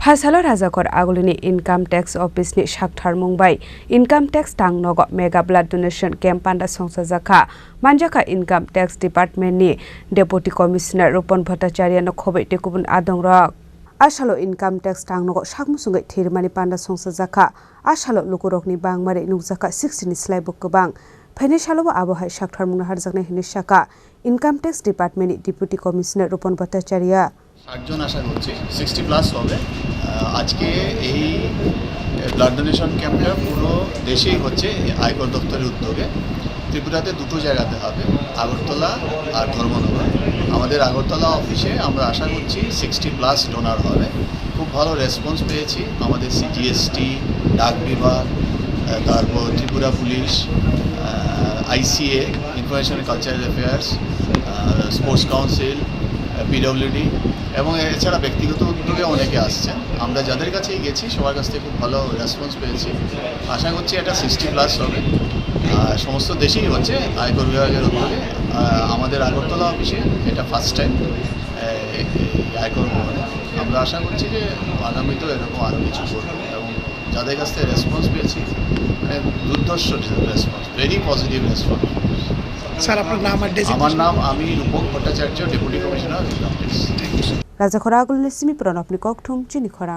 Phasalo Razakor Agulini Income Tax Office ni Shakhtar Mumbai Income Tax Tangnogo Mega Blood Donation Camp Panda Songsa Jaka Manjaka Income Tax Department ni Deputy Commissioner Rupon Bhattacharya no khobai tekubun adongrok Asalo Income Tax Tangnogo Shakmusungai Thirmani Panda Songsa Jaka Asalo Lukurokni Bangmare Nukjaka 60 ni Slaibuk Kubang Financial Abohai Shakhtar Munahar Jakne Hinishaka Income Tax Department ni Deputy Commissioner Rupon Bhattacharya 60 জন আশা করছি 60 plus হবে আজকে এই blood donation ক্যাম্পটা পুরো দেশেই হচ্ছে আয়কর দপ্তরের উদ্যোগে ত্রিপুরাতে দুটো জায়গাতে হবে আগরতলা আর ধর্মনগর আমাদের আগরতলা অফিসে আমরা আশা করছি 60 প্লাস ডোনার হবে খুব ভালো রেসপন্স পেয়েছি আমাদের সিজিএসটি ডাক বিভাগ তারপর Tripura police ICA information and cultural affairs sports council PWD এবং এছাড়া ব্যক্তিগত উদ্যোগে অনেকে আসছেন আমরা যাদের কাছেই গেছি সবার কাছ থেকে খুব ভালো রেসপন্স পেয়েছি আশা করছি এটা 60 প্লাস হবে সমস্ত দেশেই হচ্ছে আয়কর বিভাগের উদ্যোগে আমাদের আগরতলা অফিসে এটা ফার্স্ট টাইম আয়কর ভবনে আমরা আশা করছি যে আগামীতেও এরকম আরও কিছু করবো এবং যাদের কাছ থেকে রেসপন্স পেয়েছি মানে দুর্ধর্ষ response very positive response sir আপনার নাম আর ডেজিগনেশন আমার নাম আমি Rupak Bhattacharya deputy commissioner income tax Raja Khora Agulini Simi Pranapni Kokthum Chini Khora